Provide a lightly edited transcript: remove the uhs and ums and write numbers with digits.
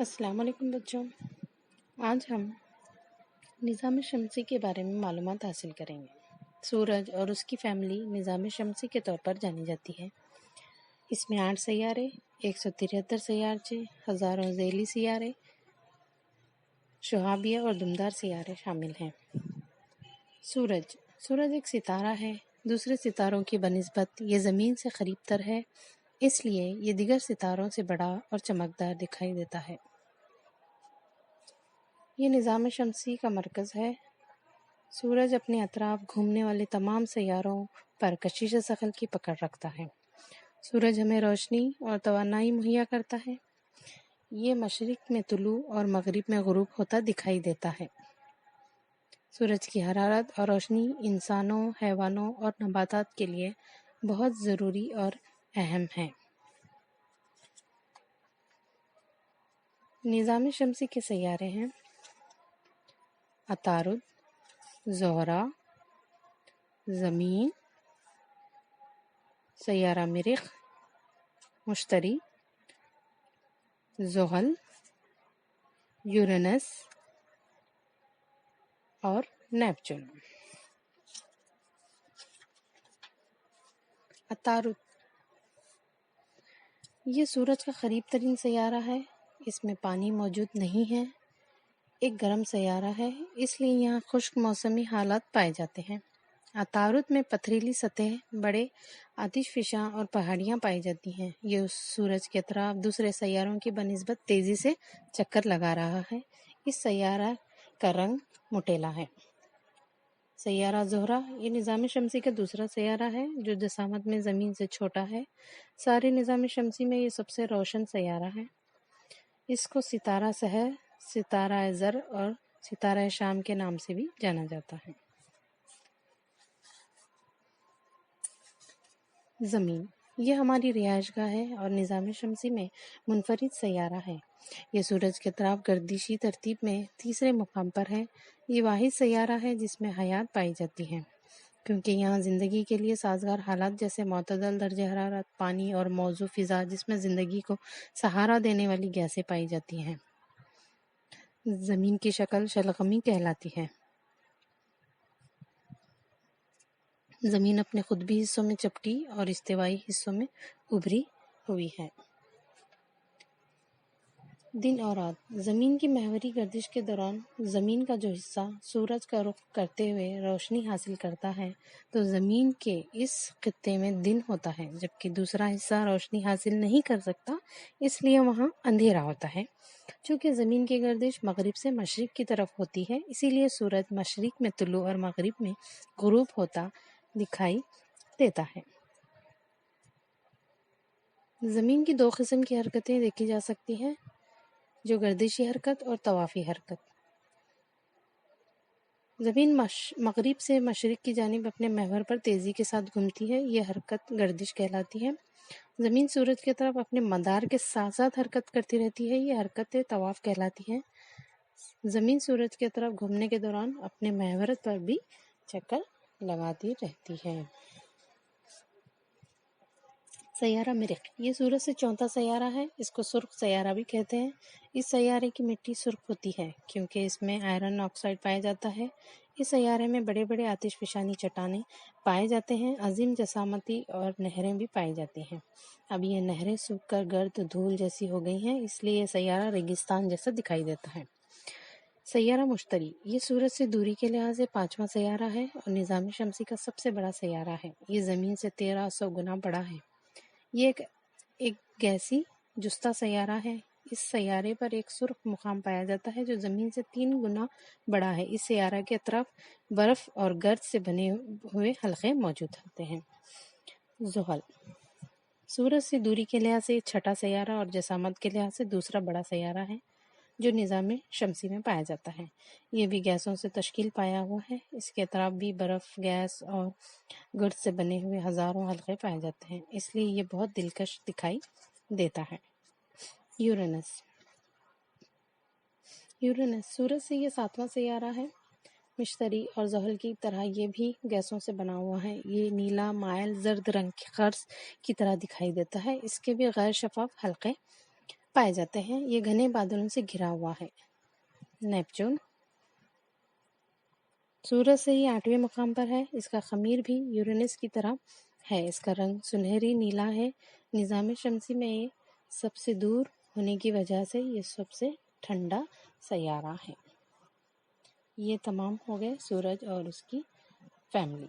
السلام علیکم بچوں، آج ہم نظام شمسی کے بارے میں معلومات حاصل کریں گے۔ سورج اور اس کی فیملی نظام شمسی کے طور پر جانی جاتی ہے۔ اس میں 8 سیارے، 173 سیارچے، ہزاروں ذیلی سیارے، شہابیہ اور دمدار سیارے شامل ہیں۔ سورج ایک ستارہ ہے۔ دوسرے ستاروں کی بنسبت یہ زمین سے قریب تر ہے، اس لیے یہ دیگر ستاروں سے بڑا اور چمکدار دکھائی دیتا ہے۔ یہ نظام شمسی کا مرکز ہے۔ سورج اپنے اطراف گھومنے والے تمام سیاروں پر کشش ثقل کی پکڑ رکھتا ہے۔ سورج ہمیں روشنی اور توانائی مہیا کرتا ہے۔ یہ مشرق میں طلوع اور مغرب میں غروب ہوتا دکھائی دیتا ہے۔ سورج کی حرارت اور روشنی انسانوں، حیوانوں اور نباتات کے لیے بہت ضروری اور اہم ہے۔ نظام شمسی کے سیارے ہیں: عطارد، زہرہ، زمین، سیارہ مریخ، مشتری، زحل، یورینس اور نیپچون۔ عطارد یہ سورج کا قریب ترین سیارہ ہے۔ اس میں پانی موجود نہیں ہے۔ ایک گرم سیارہ ہے، اس لیے یہاں خشک موسمی حالات پائے جاتے ہیں۔ عطارد میں پتھریلی سطح، بڑے آتش فشاں اور پہاڑیاں پائی جاتی ہیں۔ یہ سورج کے اطراف دوسرے سیاروں کی بنسبت تیزی سے چکر لگا رہا ہے۔ اس سیارہ کا رنگ مٹیلا ہے۔ سیارہ زہرہ یہ نظام شمسی کا دوسرا سیارہ ہے جو جسامت میں زمین سے چھوٹا ہے۔ سارے نظام شمسی میں یہ سب سے روشن سیارہ ہے۔ اس کو ستارہ سحر، ستارہ زر اور ستارہ شام کے نام سے بھی جانا جاتا ہے۔ زمین یہ ہماری رہائش گاہ ہے اور نظام شمسی میں منفرد سیارہ ہے۔ یہ سورج کے اطراف گردشی ترتیب میں تیسرے مقام پر ہے۔ یہ واحد سیارہ ہے جس میں حیات پائی جاتی ہے، کیونکہ یہاں زندگی کے لیے سازگار حالات جیسے معتدل درجہ حرارت، پانی اور موزوں فضا جس میں زندگی کو سہارا دینے والی گیسیں پائی جاتی ہیں۔ زمین کی شکل شلغمی کہلاتی ہے۔ زمین اپنے قطبی حصوں میں چپٹی اور استوائی حصوں میں ابھری ہوئی ہے۔ دن اور رات زمین کی محوری گردش کے دوران زمین کا جو حصہ سورج کا رخ کرتے ہوئے روشنی حاصل کرتا ہے تو زمین کے اس خطے میں دن ہوتا ہے، جبکہ دوسرا حصہ روشنی حاصل نہیں کر سکتا، اس لیے وہاں اندھیرا ہوتا ہے۔ چونکہ زمین کی گردش مغرب سے مشرق کی طرف ہوتی ہے، اسی لیے سورج مشرق میں طلوع اور مغرب میں غروب ہوتا دکھائی دیتا ہے۔ زمین کی 2 قسم کی حرکتیں دیکھی جا سکتی ہیں، جو گردشی حرکت اور طوافی حرکت۔ زمین مغرب سے مشرق کی جانب اپنے محور پر تیزی کے ساتھ گھومتی ہے، یہ حرکت گردش کہلاتی ہے۔ زمین سورج کی طرف اپنے مدار کے ساتھ ساتھ حرکت کرتی رہتی ہے، یہ حرکت طواف کہلاتی ہے۔ زمین سورج کی طرف گھومنے کے دوران اپنے محور پر بھی چکر لگاتی رہتی ہے۔ سیارہ مریخ یہ سورج سے چوتھا سیارہ ہے۔ اس کو سرخ سیارہ بھی کہتے ہیں۔ اس سیارے کی مٹی سرخ ہوتی ہے کیونکہ اس میں آئرن آکسائڈ پایا جاتا ہے۔ اس سیارے میں بڑے بڑے آتش فشانی چٹانیں پائے جاتے ہیں، عظیم جسامتی اور نہریں بھی پائی جاتی ہیں۔ اب یہ نہریں سوکھ کر گرد دھول جیسی ہو گئی ہیں، اس لیے یہ سیارہ ریگستان جیسا دکھائی دیتا ہے۔ سیارہ مشتری یہ سورج سے دوری کے لحاظ سے 5واں سیارہ ہے اور نظام شمسی کا سب سے بڑا سیارہ ہے۔ یہ زمین سے 1300 گنا بڑا ہے۔ یہ ایک گیسی جستہ سیارہ ہے۔ اس سیارے پر ایک سرخ مقام پایا جاتا ہے جو زمین سے 3 گنا بڑا ہے۔ اس سیارہ کے اطراف برف اور گرد سے بنے ہوئے حلقے موجود ہوتے ہیں۔ زحل سورج سے دوری کے لحاظ سے 6واں سیارہ اور جسامت کے لحاظ سے دوسرا بڑا سیارہ ہے جو نظام شمسی میں پایا جاتا ہے۔ یہ بھی گیسوں سے تشکیل پایا ہوا ہے۔ اس کے اطراف بھی برف، گیس اور گرد سے بنے ہوئے ہزاروں حلقے پائے جاتے ہیں، اس لیے یہ بہت دلکش دکھائی دیتا ہے۔ یورینس سورج سے یہ 7واں سیارہ ہے۔ مشتری اور زحل کی طرح یہ بھی گیسوں سے بنا ہوا ہے۔ یہ نیلا مائل زرد رنگ کی قرص کی طرح دکھائی دیتا ہے۔ اس کے بھی غیر شفاف حلقے پائے جاتے ہیں۔ یہ گھنے بادلوں سے گھرا ہوا ہے۔ نیپچون سورج سے ہی 8ویں مقام پر ہے۔ اس کا خمیر بھی یورینس کی طرح ہے۔ اس کا رنگ سنہری نیلا ہے۔ نظام شمسی میں یہ سب سے دور ہونے کی وجہ سے یہ سب سے ٹھنڈا سیارہ ہے۔ یہ تمام ہو گئے سورج اور اس کی فیملی۔